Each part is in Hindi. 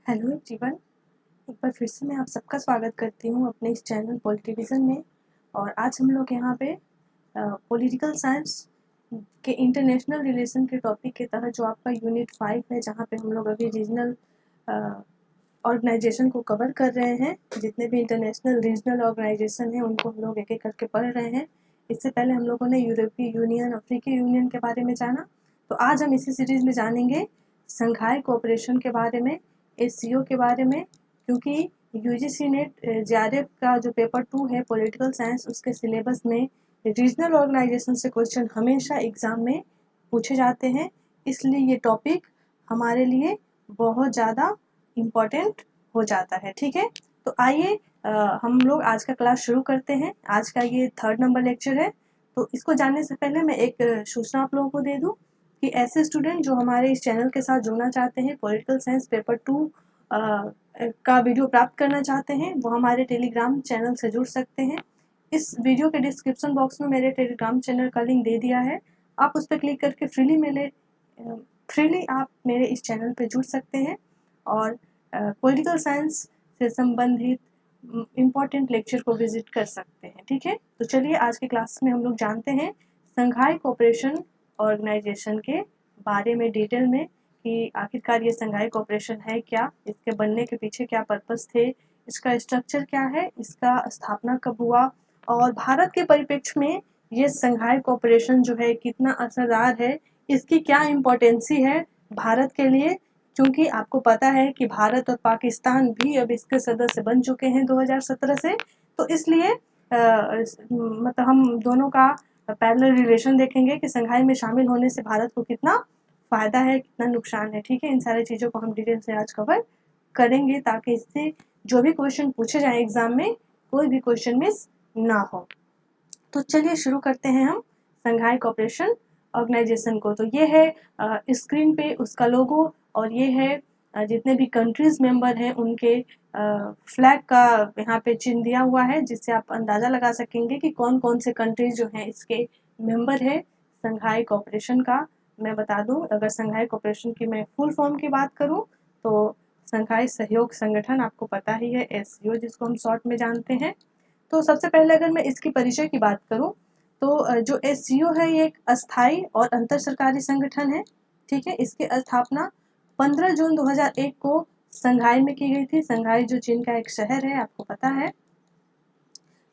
हेलो एवरीवन, एक बार फिर से मैं आप सबका स्वागत करती हूँ अपने इस चैनल पॉलिटिविज़न में। और आज हम लोग यहाँ पे पॉलिटिकल साइंस के इंटरनेशनल रिलेशन के टॉपिक के तहत जो आपका यूनिट 5 है, जहाँ पे हम लोग अभी रीजनल ऑर्गेनाइजेशन को कवर कर रहे हैं। जितने भी इंटरनेशनल रीजनल ऑर्गेनाइजेशन हैं उनको हम लोग एक एक करके पढ़ रहे हैं। इससे पहले हम लोगों ने यूरोपीय यूनियन, अफ्रीकी यूनियन के बारे में जाना, तो आज हम इसी सीरीज़ में जानेंगे संघाई कोऑपरेशन के बारे में, एससीओ के बारे में। क्योंकि यूजीसी नेट जेआरएफ का जो पेपर 2 है पॉलिटिकल साइंस, उसके सिलेबस में रीजनल ऑर्गेनाइजेशन से क्वेश्चन हमेशा एग्ज़ाम में पूछे जाते हैं, इसलिए ये टॉपिक हमारे लिए बहुत ज़्यादा इम्पॉर्टेंट हो जाता है। ठीक है, तो आइए हम लोग आज का क्लास शुरू करते हैं। आज का ये 3rd नंबर लेक्चर है। तो इसको जानने से पहले मैं एक सूचना आप लोगों को दे दूं कि ऐसे स्टूडेंट जो हमारे इस चैनल के साथ जुड़ना चाहते हैं, पॉलिटिकल साइंस पेपर 2 का वीडियो प्राप्त करना चाहते हैं, वो हमारे टेलीग्राम चैनल से जुड़ सकते हैं। इस वीडियो के डिस्क्रिप्शन बॉक्स में मेरे टेलीग्राम चैनल का लिंक दे दिया है, आप उस पर क्लिक करके फ्रीली आप मेरे इस चैनल पर जुड़ सकते हैं और पॉलिटिकल साइंस से संबंधित इम्पॉर्टेंट लेक्चर को विजिट कर सकते हैं। ठीक है, तो चलिए आज के क्लास में हम लोग जानते हैं संघाई कोऑपरेशन ऑर्गेनाइजेशन के बारे में डिटेल में कि आखिरकार ये संघाई कोऑपरेशन है क्या, इसके बनने के पीछे क्या पर्पस थे, इसका स्ट्रक्चर क्या है, इसका स्थापना कब हुआ और भारत के परिप्रेक्ष्य में ये संघाई कोऑपरेशन जो है कितना असरदार है, इसकी क्या इम्पोर्टेंसी है भारत के लिए। क्योंकि आपको पता है कि भारत और पाकिस्तान भी अब इसके सदस्य बन चुके हैं 2017 से, तो इसलिए मतलब हम दोनों का पैरेलल रिलेशन देखेंगे कि संघाई में शामिल होने से भारत को कितना फ़ायदा है, कितना नुकसान है। ठीक है, इन सारी चीज़ों को हम डिटेल से आज कवर करेंगे ताकि इससे जो भी क्वेश्चन पूछे जाए एग्जाम में, कोई भी क्वेश्चन मिस ना हो। तो चलिए शुरू करते हैं हम संघाई कोऑपरेशन ऑर्गेनाइजेशन को। तो ये है स्क्रीन पे उसका लोगो और ये है जितने भी कंट्रीज मेंबर हैं उनके फ्लैग का यहाँ पे चिन्ह दिया हुआ है, जिससे आप अंदाज़ा लगा सकेंगे कि कौन कौन से कंट्रीज जो हैं इसके मेंबर है संघाई कोऑपरेशन का। मैं बता दूं, अगर संघाई कोऑपरेशन की मैं फुल फॉर्म की बात करूं तो संघाई सहयोग संगठन, आपको पता ही है, एससीओ जिसको हम शॉर्ट में जानते हैं। तो सबसे पहले अगर मैं इसकी परिचय की बात करूं तो जो एससीओ है ये एक अस्थाई और अंतर सरकारी संगठन है। ठीक है, इसकी स्थापना 15 जून 2001 को संघाई में की गई थी। संघाई जो चीन का एक शहर है, आपको पता है।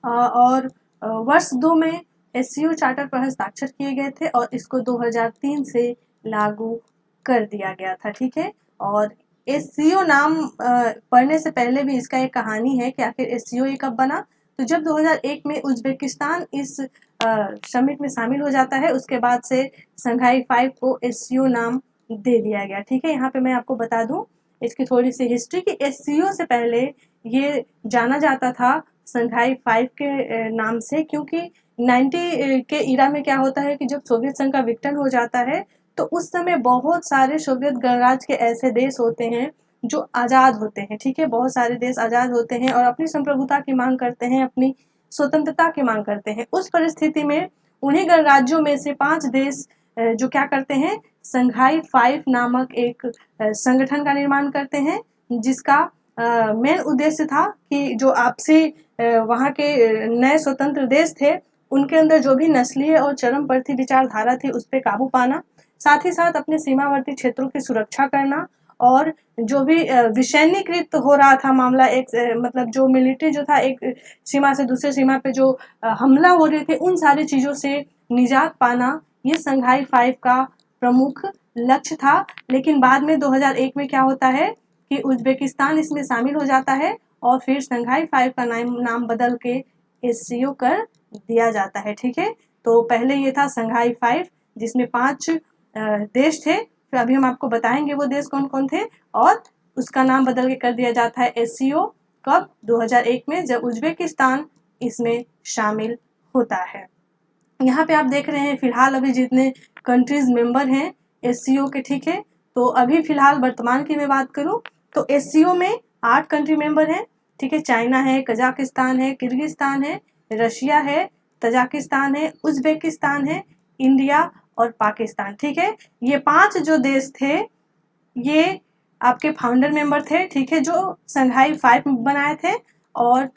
और वर्ष 2 में एससीओ चार्टर पर हस्ताक्षर किए गए थे और इसको 2003 से लागू कर दिया गया था। ठीक है, और एससीओ नाम पढ़ने से पहले भी इसका एक कहानी है कि आखिर एससीओ ये कब बना। तो जब 2001 में उज्बेकिस्तान इस समिट में शामिल हो जाता है, उसके बाद से संघाई 5 को एससीओ नाम दे दिया गया। ठीक है, यहाँ पे मैं आपको बता दूं इसकी थोड़ी सी हिस्ट्री कि एससीओ से पहले ये जाना जाता था संघाई 5 के नाम से, क्योंकि 90 के इरा में क्या होता है कि जब सोवियत संघ का विघटन हो जाता है तो उस समय बहुत सारे सोवियत गणराज्य के ऐसे देश होते हैं जो आज़ाद होते हैं। ठीक है, बहुत सारे देश आज़ाद होते हैं और अपनी संप्रभुता की मांग करते हैं, अपनी स्वतंत्रता की मांग करते हैं। उस परिस्थिति में उन्हीं गणराज्यों में से 5 देश जो क्या करते हैं, संघाई 5 नामक एक संगठन का निर्माण करते हैं, जिसका मेन उद्देश्य था कि जो आपसी वहाँ के नए स्वतंत्र देश थे उनके अंदर जो भी नस्लीय और चरमपंथी विचारधारा थी उस पर काबू पाना, साथ ही साथ अपने सीमावर्ती क्षेत्रों की सुरक्षा करना और जो भी विषैनीकृत हो रहा था मामला, एक मतलब जो मिलिट्री जो था एक सीमा से दूसरे सीमा पे जो हमला हो रहे थे, उन सारी चीज़ों से निजात पाना, ये संघाई 5 का प्रमुख लक्ष्य था। लेकिन बाद में 2001 में क्या होता है कि उज्बेकिस्तान इसमें शामिल हो जाता है और फिर संघाई 5 का नाम बदल के एससीओ कर दिया जाता है। ठीक है, तो पहले ये था संघाई 5 जिसमें 5 देश थे, फिर अभी हम आपको बताएंगे वो देश कौन कौन थे, और उसका नाम बदल के कर दिया जाता है एससीओ। कब? 2001 में, जब उज्बेकिस्तान इसमें शामिल होता है। यहाँ पे आप देख रहे हैं फिलहाल अभी जितने कंट्रीज मेंबर हैं एससीओ के। ठीक है, तो अभी फिलहाल वर्तमान की मैं बात करूँ तो एससीओ में 8 कंट्री मेंबर हैं। ठीक है, चाइना है, कजाकिस्तान है, किर्गिस्तान है, रशिया है, तजाकिस्तान है, उज्बेकिस्तान है, इंडिया और पाकिस्तान। ठीक है, ये 5 जो देश थे ये आपके फाउंडर मेंबर थे, ठीक है, जो संघाई 5 बनाए थे। और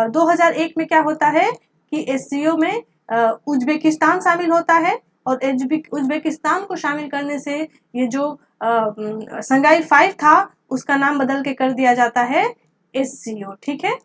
2001 में क्या होता है कि एससीओ में उज्बेकिस्तान शामिल होता है, और उज्बेकिस्तान को शामिल करने से ये जो संघाई 5 था उसका नाम बदल के कर दिया जाता है एससीओ, ठीक है।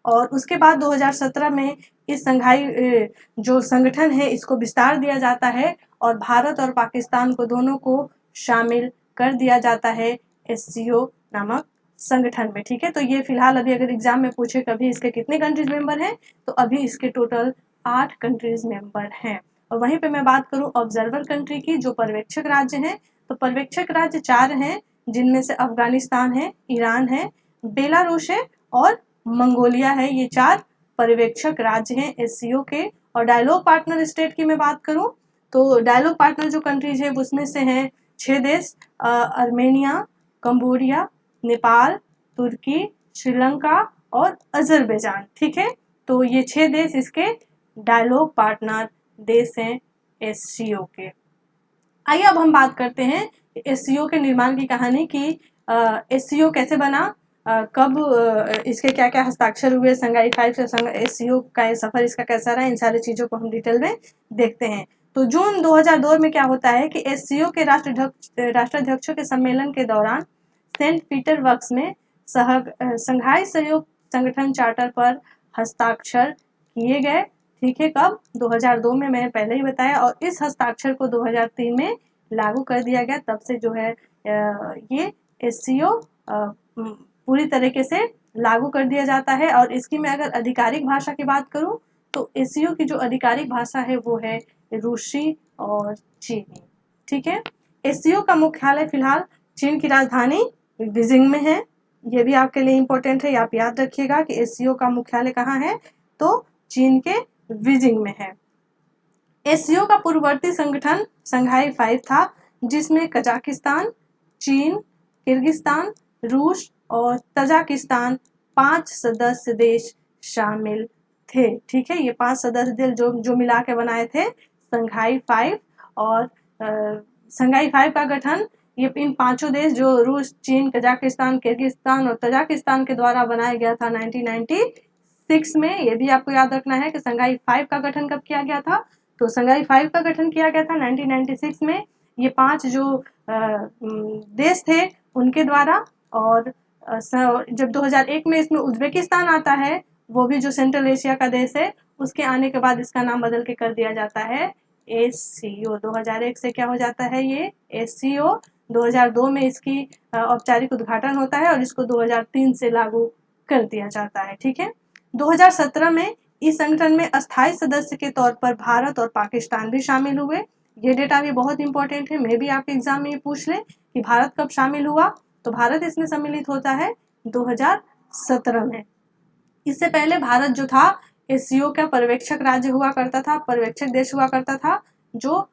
और उसके बाद 2017 में इस संघाई जो संगठन है इसको विस्तार दिया जाता है, और भारत और पाकिस्तान को दोनों को शामिल कर दिया जाता है एससीओ नामक संगठन में, ठीक है। तो ये फिलहाल अभी अगर एग्जाम में पूछे कभी इसके कितने कंट्रीज मेंबर हैं, तो अभी इसके टोटल 8 कंट्रीज मेंबर हैं। और वहीं पे मैं बात करूं ऑब्जर्वर कंट्री की, जो पर्यवेक्षक राज्य हैं, तो पर्यवेक्षक राज्य 4 हैं, जिनमें से अफगानिस्तान है, ईरान है, बेलारूस है और मंगोलिया है। ये 4 पर्यवेक्षक राज्य हैं एससीओ के। और डायलॉग पार्टनर स्टेट की मैं बात करूं, तो डायलॉग पार्टनर जो कंट्रीज है उसमें से हैं 6 देश, अर्मेनिया, कंबोडिया, नेपाल, तुर्की, श्रीलंका और अजरबैजान, ठीक है। तो ये 6 देश इसके डायलॉग पार्टनर देश हैं एससीओ के। आइए अब हम बात करते हैं एससीओ के निर्माण की कहानी की। एससीओ कैसे बना, कब इसके क्या क्या हस्ताक्षर हुए, संघाई 5 से एससीओ का ये सफर इसका कैसा रहा, इन सारी चीजों को हम डिटेल में देखते हैं। तो जून 2002 में क्या होता है कि एससीओ के राष्ट्राध्यक्षों के सम्मेलन के दौरान सेंट पीटरबर्ग में संघाई सहयोग संगठन चार्टर पर हस्ताक्षर किए गए, ठीक है। कब? 2002 में, मैंने पहले ही बताया। और इस हस्ताक्षर को 2003 में लागू कर दिया गया। तब से जो है ये एससीओ पूरी तरीके से लागू कर दिया जाता है। और इसकी मैं अगर आधिकारिक भाषा की बात करूं तो एससीओ की जो आधिकारिक भाषा है वो है रूसी और चीनी, ठीक है। एससीओ का मुख्यालय फिलहाल चीन की राजधानी बीजिंग में है। ये भी आपके लिए इम्पोर्टेंट है, आप याद रखिएगा कि एससीओ का मुख्यालय कहाँ है, तो चीन के बीजिंग में है। एससीओ का पूर्ववर्ती संगठन संघाई 5 था, जिसमें कजाकिस्तान, चीन, किर्गिस्तान, रूस और तजाकिस्तान 5 सदस्य देश शामिल थे, ठीक है। ये 5 सदस्य देश जो मिला के बनाए थे संघाई 5। और संघाई 5 का गठन ये इन 5 देश जो रूस, चीन, कजाकिस्तान, किर्गिस्तान और तजाकिस्तान के द्वारा बनाया गया था 1996 में। ये भी आपको याद रखना है कि संघाई 5 का गठन कब किया गया था, तो संघाई 5 का गठन किया गया था 1996 में। ये 5 जो देश थे उनके द्वारा। और जब 2001 में इसमें उज्बेकिस्तान आता है, वो भी जो सेंट्रल एशिया का देश है, उसके आने के बाद इसका नाम बदल के कर दिया जाता है एससीओ। 2001 से क्या हो जाता है ये एससीओ। 2002 में इसकी औपचारिक उद्घाटन होता है और इसको 2003 से लागू कर दिया जाता है, ठीक है। 2017 में इस संगठन में अस्थायी सदस्य के तौर पर भारत और पाकिस्तान भी शामिल हुए। ये डेटा भी बहुत इंपॉर्टेंट है, मे भी आपके एग्जाम में पूछ ले कि भारत कब शामिल हुआ, तो भारत इसमें सम्मिलित होता है 2017 में। इससे पहले भारत जो था एससीओ का पर्यवेक्षक राज्य हुआ करता था, पर्यवेक्षक देश हुआ करता था, जो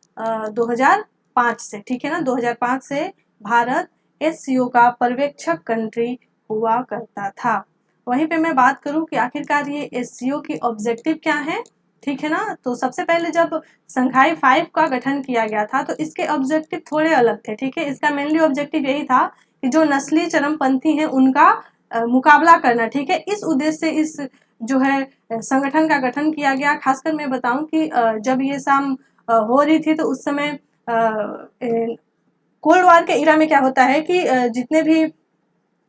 2005 से, ठीक है ना, 2005 से भारत एससीओ का पर्यवेक्षक कंट्री हुआ करता था। वहीं पे मैं बात करूं कि आखिरकार ये एससीओ की ऑब्जेक्टिव क्या है, ठीक है ना। तो सबसे पहले जब संघाई 5 का गठन किया गया था तो इसके ऑब्जेक्टिव थोड़े अलग थे, ठीक है। इसका मेनली ऑब्जेक्टिव यही था कि जो नस्ली चरमपंथी हैं उनका मुकाबला करना, ठीक है। इस उद्देश्य से इस जो है संगठन का गठन किया गया। खासकर मैं बताऊं कि जब ये शाम हो रही थी तो उस समय कोल्ड वॉर के इरा में क्या होता है कि जितने भी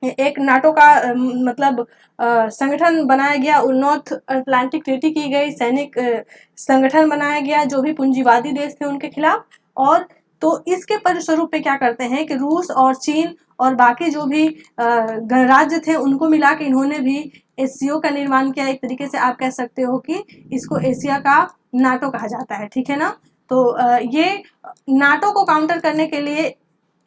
एक नाटो का मतलब संगठन बनाया गया, नॉर्थ अटलांटिक ट्रीटी की गई, सैनिक संगठन बनाया गया जो भी पूंजीवादी देश थे उनके खिलाफ। और तो इसके परिस्वरूप पे क्या करते हैं कि रूस और चीन और बाकी जो भी गणराज्य थे उनको मिला के इन्होंने भी एससीओ का निर्माण किया। एक तरीके से आप कह सकते हो कि इसको एशिया का नाटो कहा जाता है, ठीक है ना। तो ये नाटो को काउंटर करने के लिए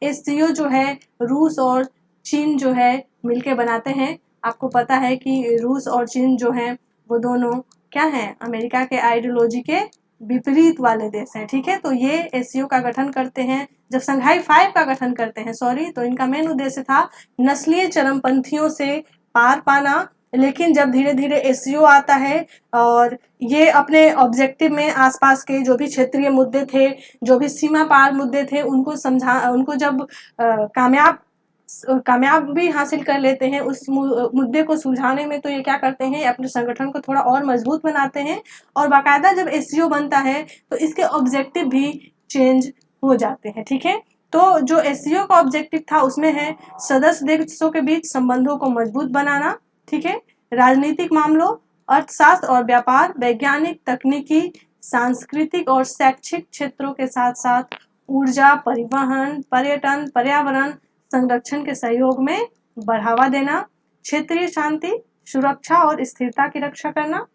एससीओ जो है रूस और चीन जो है मिलके बनाते हैं। आपको पता है कि रूस और चीन जो हैं वो दोनों क्या हैं, अमेरिका के आइडियोलॉजी के विपरीत वाले देश हैं, ठीक है। तो ये एससीओ का गठन करते हैं, जब संघाई 5 का गठन करते हैं, तो इनका मेन उद्देश्य था नस्लीय चरमपंथियों से पार पाना। लेकिन जब धीरे धीरे एससीओ आता है और ये अपने ऑब्जेक्टिव में आसपास के जो भी क्षेत्रीय मुद्दे थे, जो भी सीमा पार मुद्दे थे, उनको जब कामयाब कामयाबी हासिल कर लेते हैं उस मुद्दे को सुलझाने में, तो ये क्या करते हैं, अपने संगठन को थोड़ा और मजबूत बनाते हैं। और बाकायदा जब एससीओ बनता है तो इसके ऑब्जेक्टिव भी चेंज हो जाते हैं। ठीक है, तो जो एससीओ का ऑब्जेक्टिव था उसमें है सदस्य देशों के बीच संबंधों को मजबूत बनाना। ठीक है, राजनीतिक मामलों, अर्थशास्त्र और व्यापार, वैज्ञानिक, तकनीकी, सांस्कृतिक और शैक्षिक क्षेत्रों के साथ साथ ऊर्जा, परिवहन, पर्यटन, पर्यावरण संरक्षण के सहयोग में बढ़ावा देना, क्षेत्रीय शांति, सुरक्षा और स्थिरता की रक्षा करना।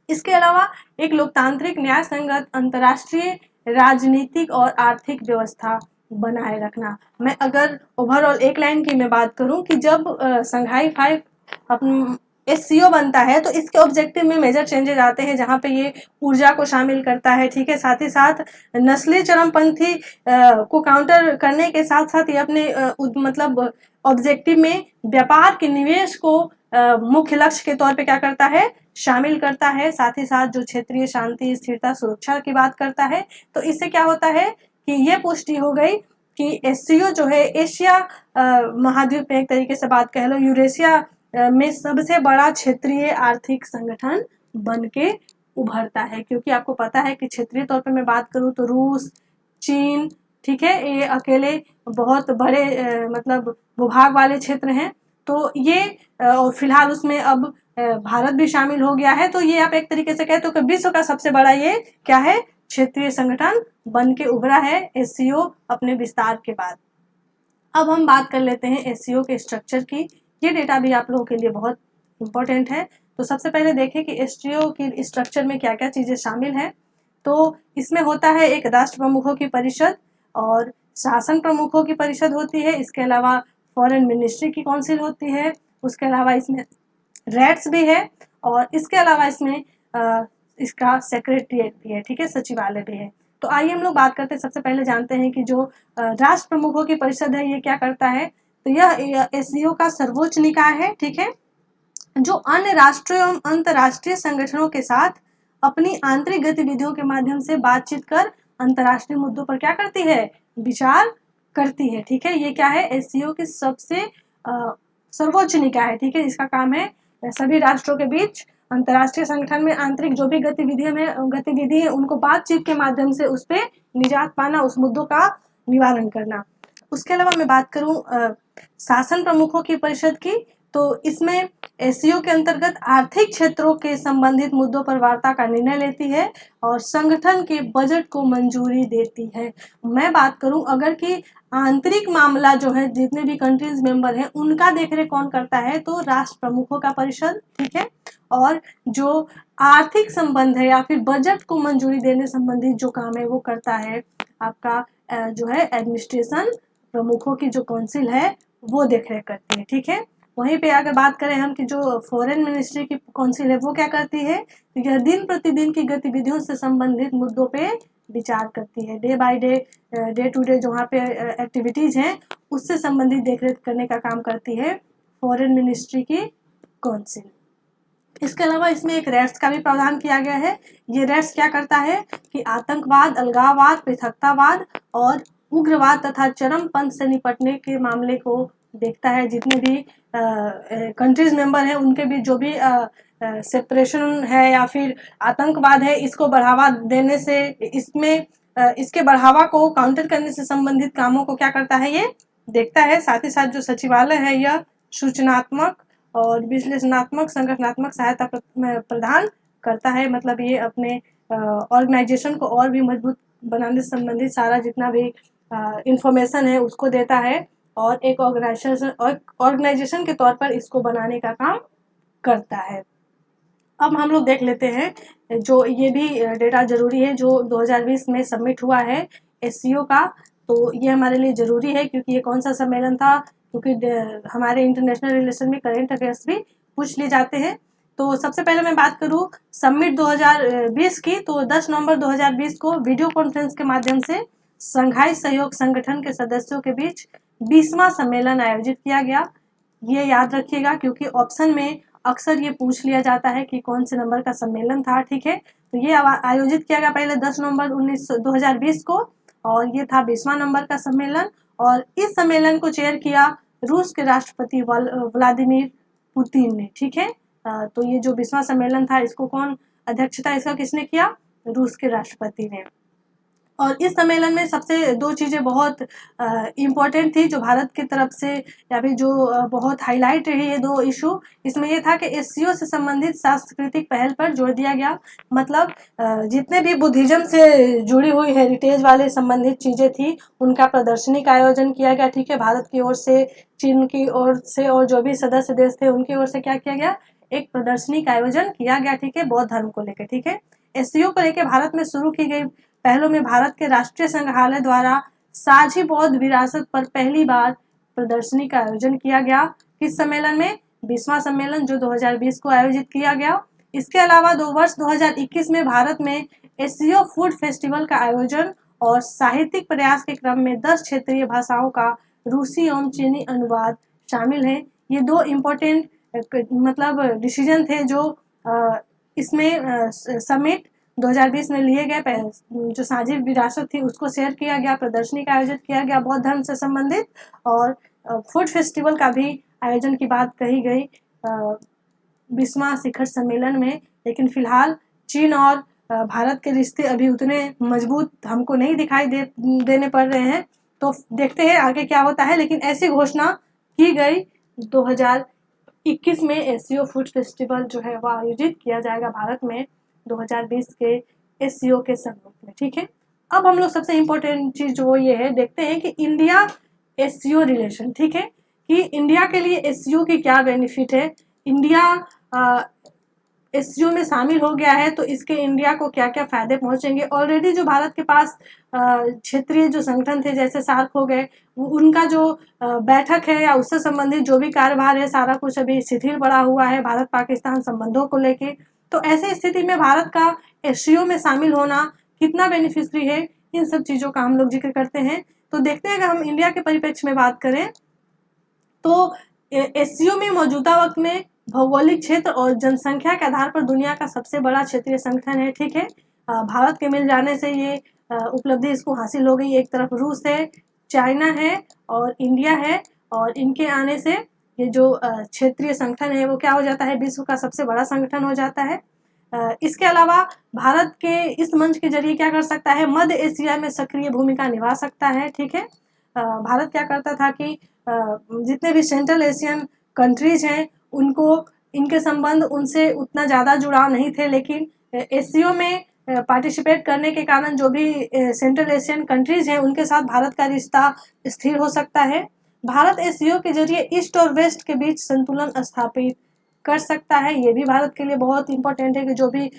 इसके अलावा एक लोकतांत्रिक, न्याय संगत, अंतर्राष्ट्रीय राजनीतिक और आर्थिक व्यवस्था बनाए रखना। मैं अगर ओवरऑल एक लाइन की मैं बात करूं कि जब संघाई 5 अपन एससीओ बनता है तो इसके ऑब्जेक्टिव में मेजर चेंजेस आते हैं, जहां पे ये ऊर्जा को शामिल करता है। ठीक है, साथ ही साथ नस्ली चरमपंथी को काउंटर करने के साथ साथ ये अपने मतलब ऑब्जेक्टिव में व्यापार के निवेश को मुख्य लक्ष्य के तौर पे क्या करता है, शामिल करता है। साथ ही साथ जो क्षेत्रीय शांति, स्थिरता, सुरक्षा की बात करता है। तो इससे क्या होता है कि ये पुष्टि हो गई कि एससीओ जो है एशिया महाद्वीप में एक तरीके से बात कह लो यूरेशिया में सबसे बड़ा क्षेत्रीय आर्थिक संगठन बन के उभरता है। क्योंकि आपको पता है कि क्षेत्रीय तौर पे मैं बात करूं तो रूस, चीन, ठीक है, ये अकेले बहुत बड़े मतलब भूभाग वाले क्षेत्र हैं। तो ये और फिलहाल उसमें अब भारत भी शामिल हो गया है। तो ये आप एक तरीके से कहते हो कि विश्व का सबसे बड़ा ये क्या है, क्षेत्रीय संगठन बन के उभरा है एससीओ अपने विस्तार के बाद। अब हम बात कर लेते हैं एससीओ के स्ट्रक्चर की। ये डेटा भी आप लोगों के लिए बहुत इंपॉर्टेंट है। तो सबसे पहले देखें कि एससीओ की स्ट्रक्चर में क्या क्या चीजें शामिल हैं। तो इसमें होता है एक राष्ट्र प्रमुखों की परिषद और शासन प्रमुखों की परिषद होती है। इसके अलावा फॉरेन मिनिस्ट्री की काउंसिल होती है। उसके अलावा इसमें रेट्स भी है और इसके अलावा इसमें इसका सेक्रेटरिएट भी है। ठीक है, सचिवालय भी है। तो आइए हम लोग बात करते हैं, सबसे पहले जानते हैं कि जो राष्ट्र प्रमुखों की परिषद है ये क्या करता है। तो यह एससीओ का सर्वोच्च निकाय है। ठीक है, जो अन्य राष्ट्रीय एवं अंतर्राष्ट्रीय संगठनों के साथ अपनी आंतरिक गतिविधियों के माध्यम से बातचीत कर अंतर्राष्ट्रीय मुद्दों पर क्या करती है, विचार करती है। ठीक है, ये क्या है, एससीओ की सबसे सर्वोच्च निकाय है। ठीक है, इसका काम है सभी राष्ट्रों के बीच अंतर्राष्ट्रीय संगठन में आंतरिक जो भी गतिविधि है उनको बातचीत के माध्यम से उस पर निजात पाना, उस मुद्दों का निवारण करना। उसके अलावा मैं बात करूं शासन प्रमुखों की परिषद की, तो इसमें एससीओ के अंतर्गत आर्थिक क्षेत्रों के संबंधित मुद्दों पर वार्ता का निर्णय लेती है और संगठन के बजट को मंजूरी देती है। मैं बात करूं अगर कि आंतरिक मामला जो है, जितने भी कंट्रीज मेंबर हैं उनका देखरेख कौन करता है, तो राष्ट्र प्रमुखों का परिषद। ठीक है, और जो आर्थिक संबंध है या फिर बजट को मंजूरी देने संबंधित जो काम है वो करता है आपका जो है एडमिनिस्ट्रेशन प्रमुखों की जो काउंसिल है वो देखरेख करती है। ठीक है, वहीं पे अगर बात करें हम कि जो फॉरेन मिनिस्ट्री की काउंसिल है वो क्या करती है, तो यह दिन प्रतिदिन की गतिविधियों से संबंधित मुद्दों पे विचार करती है। Day by day, day to day जो वहाँ पे एक्टिविटीज हैं उससे संबंधित देखरेख करने का काम करती है फॉरेन मिनिस्ट्री की काउंसिल। इसके अलावा इसमें एक रेट्स का भी प्रावधान किया गया है। ये रेट्स क्या करता है कि आतंकवाद, अलगाववाद, पृथकतावाद और उग्रवाद तथा चरमपंथ से निपटने के मामले को देखता है। जितने भी कंट्रीज मेंबर हैं उनके बीच जो भी सेपरेशन है या फिर आतंकवाद है, इसको बढ़ावा देने से, इसमें इसके बढ़ावा को काउंटर करने से संबंधित कामों को क्या करता है, ये देखता है। साथ ही साथ जो सचिवालय है यह सूचनात्मक और विश्लेषणात्मक संगठनात्मक सहायता प्रदान करता है। मतलब ये अपने ऑर्गेनाइजेशन को और भी मजबूत बनाने से संबंधित सारा जितना भी इंफॉर्मेशन है उसको देता है और एक ऑर्गेनाइजेशन के तौर पर इसको बनाने का काम करता है। अब हम लोग देख लेते हैं जो ये भी डेटा जरूरी है जो 2020 में सबमिट हुआ है एससीओ का। तो ये हमारे लिए जरूरी है क्योंकि ये कौन सा सम्मेलन था, क्योंकि हमारे इंटरनेशनल रिलेशन में करंट अफेयर्स भी पूछ लिए जाते हैं। तो सबसे पहले मैं बात करूं समिट 2020 की, तो 10 नवंबर 2020 को वीडियो कॉन्फ्रेंस के माध्यम से संघाई सहयोग संगठन के सदस्यों के बीच 20वां सम्मेलन आयोजित किया गया। ये याद रखिएगा क्योंकि ऑप्शन में अक्सर ये पूछ लिया जाता है कि कौन से नंबर का सम्मेलन था। ठीक है, तो ये आयोजित किया गया पहले 10 नवंबर 2020 को और ये था 20वां नंबर का सम्मेलन। और इस सम्मेलन को चेयर किया रूस के राष्ट्रपति व्लादिमीर पुतिन ने, ठीक है। तो ये जो 20वां सम्मेलन था, इसको कौन अध्यक्षता इसका किसने किया? रूस के राष्ट्रपति ने। और इस सम्मेलन में सबसे दो चीज़ें बहुत इम्पोर्टेंट थी जो भारत की तरफ से, या फिर जो बहुत हाईलाइट रही ये दो इशू। इसमें ये था कि एससीओ से संबंधित सांस्कृतिक पहल पर जोर दिया गया। मतलब जितने भी बुद्धिज्म से जुड़ी हुई हेरिटेज वाले संबंधित चीज़ें थी, उनका प्रदर्शनी का आयोजन किया गया, ठीक है। भारत की ओर से, चीन की ओर से और जो भी सदस्य देश थे उनकी ओर से क्या किया गया? एक प्रदर्शनी का आयोजन किया गया, ठीक है, बौद्ध धर्म को लेकर, ठीक है। एससीओ को लेकर भारत में शुरू की गई पहलों में भारत के राष्ट्रीय संग्रहालय द्वारा साझी बौद्ध विरासत पर पहली बार प्रदर्शनी का आयोजन किया गया। किस सम्मेलन में? 20वां सम्मेलन, जो 2020 को आयोजित किया गया। इसके अलावा वर्ष 2021 में भारत में एससीओ फूड फेस्टिवल का आयोजन और साहित्यिक प्रयास के क्रम में 10 क्षेत्रीय भाषाओं का रूसी एवं चीनी अनुवाद शामिल है। ये दो इम्पोर्टेंट मतलब डिसीजन थे जो इसमें समिट 2020 में लिए गए। जो साझी विरासत थी उसको शेयर किया गया, प्रदर्शनी का आयोजन किया गया बौद्ध धर्म से संबंधित, और फूड फेस्टिवल का भी आयोजन की बात कही गई 20वां शिखर सम्मेलन में। लेकिन फिलहाल चीन और भारत के रिश्ते अभी उतने मजबूत हमको नहीं दिखाई देने पड़ रहे हैं, तो देखते हैं आगे क्या होता है। लेकिन ऐसी घोषणा की गई 2021 में एससीओ फूड फेस्टिवल जो है वह आयोजित किया जाएगा भारत में 2020 के एससीओ के सम्मेलन में, ठीक है। अब हम लोग सबसे इम्पोर्टेंट चीज जो ये है देखते हैं कि इंडिया एससीओ रिलेशन, ठीक है, कि इंडिया के लिए एससीओ की क्या बेनिफिट है। इंडिया एससीओ में शामिल हो गया है तो इसके इंडिया को क्या क्या फायदे पहुंचेंगे। ऑलरेडी जो भारत के पास क्षेत्रीय जो संगठन थे जैसे सार्क हो गए, उनका जो बैठक है या उससे संबंधित जो भी कार्यभार है सारा कुछ अभी शिथिल पड़ा हुआ है भारत पाकिस्तान संबंधों को लेके। तो ऐसी स्थिति में भारत का एससीओ में शामिल होना कितना बेनिफिशियरी है, इन सब चीज़ों का हम लोग जिक्र करते हैं। तो देखते हैं, अगर हम इंडिया के परिप्रेक्ष्य में बात करें तो एससीओ में मौजूदा वक्त में भौगोलिक क्षेत्र और जनसंख्या के आधार पर दुनिया का सबसे बड़ा क्षेत्रीय संगठन है, ठीक है। भारत के मिल जाने से ये उपलब्धि इसको हासिल हो गई। एक तरफ रूस है, चाइना है और इंडिया है, और इनके आने से ये जो क्षेत्रीय संगठन है वो क्या हो जाता है? विश्व का सबसे बड़ा संगठन हो जाता है। इसके अलावा भारत के इस मंच के जरिए क्या कर सकता है? मध्य एशिया में सक्रिय भूमिका निभा सकता है, ठीक है। भारत क्या करता था कि जितने भी सेंट्रल एशियन कंट्रीज हैं उनको इनके संबंध उनसे उतना ज़्यादा जुड़ाव नहीं थे, लेकिन एससीओ में पार्टिसिपेट करने के कारण जो भी सेंट्रल एशियन कंट्रीज हैं उनके साथ भारत का रिश्ता स्थिर हो सकता है। भारत एससीओ के जरिए ईस्ट और वेस्ट के बीच संतुलन स्थापित कर सकता है। ये भी भारत के लिए बहुत इंपॉर्टेंट है कि जो भी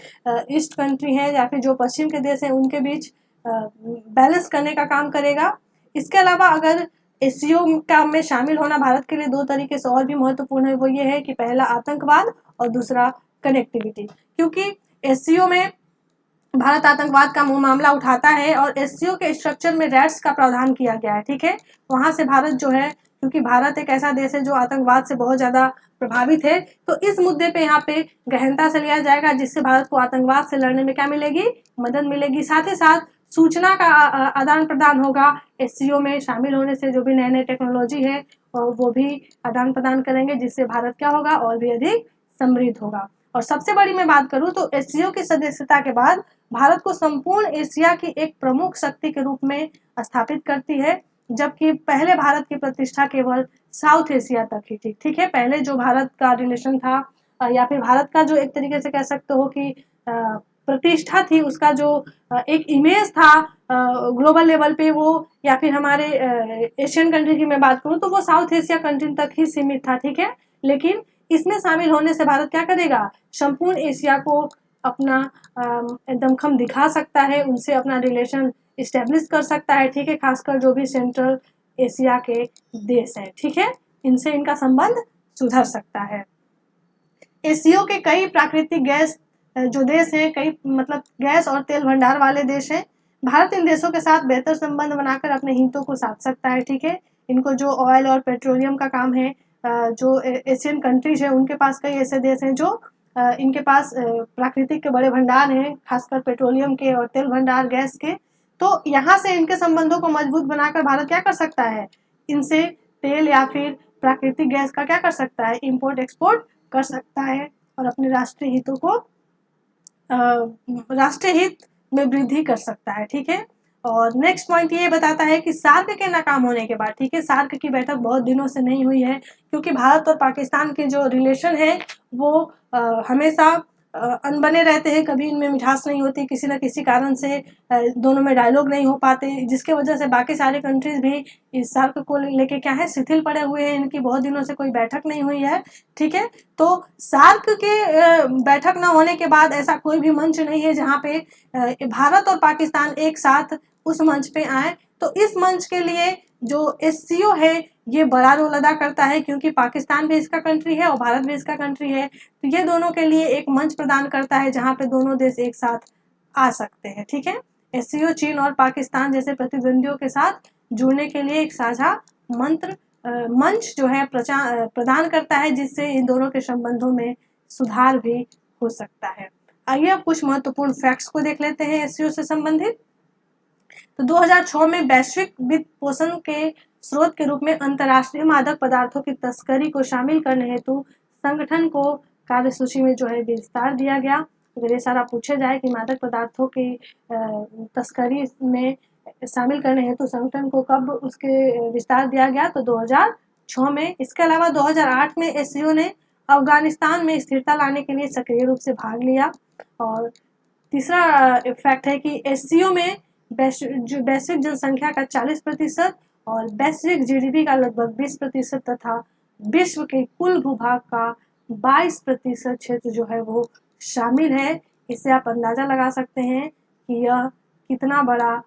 ईस्ट कंट्री है या फिर जो पश्चिम के देश हैं उनके बीच बैलेंस करने का काम करेगा। इसके अलावा अगर एससीओ का में शामिल होना भारत के लिए दो तरीके से और भी महत्वपूर्ण है, वो ये है कि पहला आतंकवाद और दूसरा कनेक्टिविटी। क्योंकि एससीओ में भारत आतंकवाद का मामला उठाता है और एससीओ के स्ट्रक्चर में रैट्स का प्रावधान किया गया है, ठीक है। वहाँ से भारत जो है, क्योंकि भारत एक ऐसा देश है जो आतंकवाद से बहुत ज़्यादा प्रभावित है, तो इस मुद्दे पे यहाँ पे गहनता से लिया जाएगा, जिससे भारत को आतंकवाद से लड़ने में क्या मिलेगी? मदद मिलेगी। साथ ही साथ सूचना का आदान प्रदान होगा। एससीओ में शामिल होने से जो भी नए नए टेक्नोलॉजी है वो भी आदान प्रदान करेंगे, जिससे भारत क्या होगा? और भी अधिक समृद्ध होगा। और सबसे बड़ी मैं बात करूं तो एससीओ की सदस्यता के बाद भारत को संपूर्ण एशिया की एक प्रमुख शक्ति के रूप में स्थापित करती है, जबकि पहले भारत की प्रतिष्ठा केवल साउथ एशिया तक ही थी, ठीक है। पहले जो भारत का रिलेशन था या फिर भारत का जो एक तरीके से कह सकते हो कि प्रतिष्ठा थी, उसका जो एक इमेज था ग्लोबल लेवल पे, वो या फिर हमारे एशियन कंट्री की मैं बात करूं तो वो साउथ एशिया कंट्री तक ही सीमित था, ठीक है। लेकिन इसमें शामिल होने से भारत क्या करेगा? संपूर्ण एशिया को अपना दमखम दिखा सकता है, उनसे अपना रिलेशन इस्टेब्लिश कर सकता है, ठीक है। खासकर जो भी सेंट्रल एशिया के देश हैं, ठीक है, इनसे इनका संबंध सुधर सकता है। एससीओ के कई प्राकृतिक गैस जो देश हैं, कई मतलब गैस और तेल भंडार वाले देश हैं। भारत इन देशों के साथ बेहतर संबंध बनाकर अपने हितों को साध सकता है, ठीक है। इनको जो ऑयल और पेट्रोलियम का काम है, जो एशियन कंट्रीज है उनके पास कई ऐसे देश हैं जो इनके पास प्राकृतिक के बड़े भंडार हैं, खासकर पेट्रोलियम के और तेल भंडार गैस के। तो यहाँ से इनके संबंधों को मजबूत बनाकर भारत क्या कर सकता है? इनसे तेल या फिर प्राकृतिक गैस का क्या कर सकता है, इम्पोर्ट एक्सपोर्ट कर सकता है और अपने राष्ट्रीय हितों को राष्ट्रीय हित में वृद्धि कर सकता है। ठीक है, और नेक्स्ट पॉइंट ये बताता है कि सार्क के नाकाम होने के बाद, ठीक है, सार्क की बैठक बहुत दिनों से नहीं हुई है क्योंकि भारत और पाकिस्तान के जो रिलेशन है वो हमेशा अनबने रहते हैं, कभी इनमें मिठास नहीं होती, किसी न किसी कारण से दोनों में डायलॉग नहीं हो पाते, जिसके वजह से बाकी सारे कंट्रीज भी इस सार्क को लेके क्या है, शिथिल पड़े हुए हैं, इनकी बहुत दिनों से कोई बैठक नहीं हुई है। ठीक है, तो सार्क के बैठक न होने के बाद ऐसा कोई भी मंच नहीं है जहाँ पे भारत और पाकिस्तान एक साथ उस मंच पे आए। तो इस मंच के लिए जो SCO है ये बड़ा रोल अदा करता है क्योंकि पाकिस्तान भी इसका कंट्री है और भारत भी इसका कंट्री है, तो ये दोनों के लिए एक मंच प्रदान करता है जहाँ पे दोनों देश एक साथ आ सकते हैं। ठीक है, SCO चीन और पाकिस्तान जैसे प्रतिद्वंदियों के साथ जुड़ने के लिए एक साझा मंच जो है प्रदान करता है, जिससे इन दोनों के संबंधों में सुधार भी हो सकता है। आइए अब कुछ महत्वपूर्ण फैक्ट्स को देख लेते हैं SCO से संबंधित। तो 2006 में वैश्विक वित्त पोषण के स्रोत के रूप में अंतर्राष्ट्रीय मादक पदार्थों की तस्करी को शामिल करने हेतु संगठन को कार्यसूची में जो है विस्तार दिया गया। अगर ये सारा पूछे जाए कि मादक पदार्थों की तस्करी में शामिल करने हेतु संगठन को कब उसके विस्तार दिया गया, तो 2006 में। इसके अलावा 2008 में SCO ने अफगानिस्तान में स्थिरता लाने के लिए सक्रिय रूप से भाग लिया। और तीसरा फैक्ट है कि SCO में वैश्विक जनसंख्या का 40% और वैश्विक GDP का लगभग 20% तथा विश्व के कुल भूभाग का 22% क्षेत्र जो है वो शामिल है। इससे आप अंदाजा लगा सकते हैं कि यह कितना बड़ा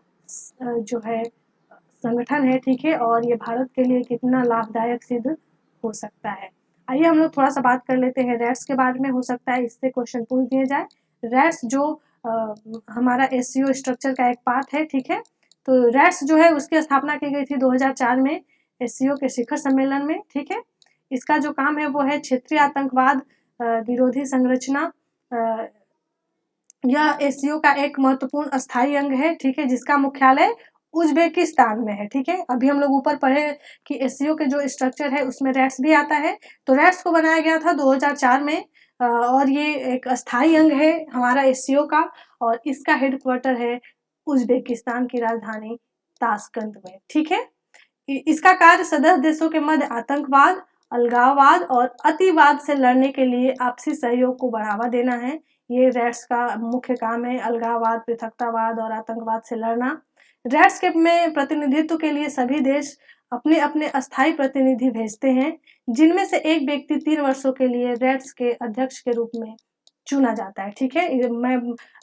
जो है संगठन है। ठीक है, और ये भारत के लिए कितना लाभदायक सिद्ध हो सकता है। आइए हम लोग थोड़ा सा बात कर लेते हैं रैट्स के बारे में, हो सकता है इससे क्वेश्चन पूछ दिए जाए। रैट्स जो हमारा SCO स्ट्रक्चर का एक पार्ट है। ठीक है, तो रैट्स जो है उसकी स्थापना की गई थी 2004 में SCO के शिखर सम्मेलन में। ठीक है, इसका जो काम है वो है क्षेत्रीय आतंकवाद विरोधी संरचना। यह SCO का एक महत्वपूर्ण अस्थायी अंग है। ठीक है, जिसका मुख्यालय उज्बेकिस्तान में है। ठीक है, अभी हम लोग ऊपर पढ़े कि SCO के जो स्ट्रक्चर है उसमें रैट्स भी आता है। तो रैट्स को बनाया गया था 2004 में और ये एक अस्थायी अंग है हमारा SCO का, और इसका हेडक्वार्टर है उज्बेकिस्तान की राजधानी ताशकंद में। ठीक है, इसका कार्य सदस्य देशों के मध्य आतंकवाद, अलगाववाद और अतिवाद से लड़ने के लिए आपसी सहयोग को बढ़ावा देना है। ये रैट्स का मुख्य काम है, अलगाववाद, पृथकतावाद और आतंकवाद से लड़ना। रैट्स के में प्रतिनिधित्व के लिए सभी देश अपने अपने अस्थायी प्रतिनिधि भेजते हैं, जिनमें से एक व्यक्ति 3 वर्षों के लिए रैट्स के अध्यक्ष के रूप में चुना जाता है। ठीक है, मैं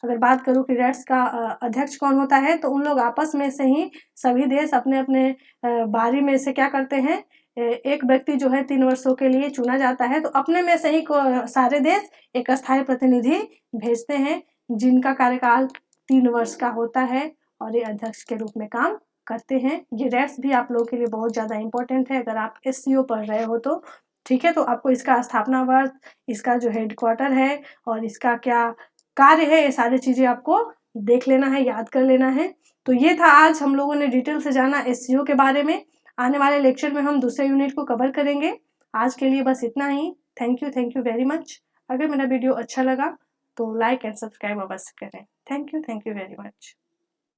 अगर बात करूं कि रैट्स का अध्यक्ष कौन होता है, तो उन लोग आपस में से ही सभी देश अपने अपने बारी में से क्या करते हैं, एक व्यक्ति जो है 3 वर्षों के लिए चुना जाता है, तो अपने में से ही सारे देश एक अस्थायी प्रतिनिधि भेजते हैं जिनका कार्यकाल 3 वर्ष का होता है और ये अध्यक्ष के रूप में काम करते हैं। ये रैट्स भी आप लोगों के लिए बहुत ज़्यादा इंपॉर्टेंट है अगर आप SCO पढ़ रहे हो तो। ठीक है, तो आपको इसका स्थापना वर्ष, इसका जो हेडक्वार्टर है और इसका क्या कार्य है, ये सारी चीज़ें आपको देख लेना है, याद कर लेना है। तो ये था आज हम लोगों ने डिटेल से जाना SCO के बारे में। आने वाले लेक्चर में हम दूसरे यूनिट को कवर करेंगे। आज के लिए बस इतना ही। Thank you very much. अगर मेरा वीडियो अच्छा लगा तो लाइक एंड सब्सक्राइब अवश्य करें। Thank you very much.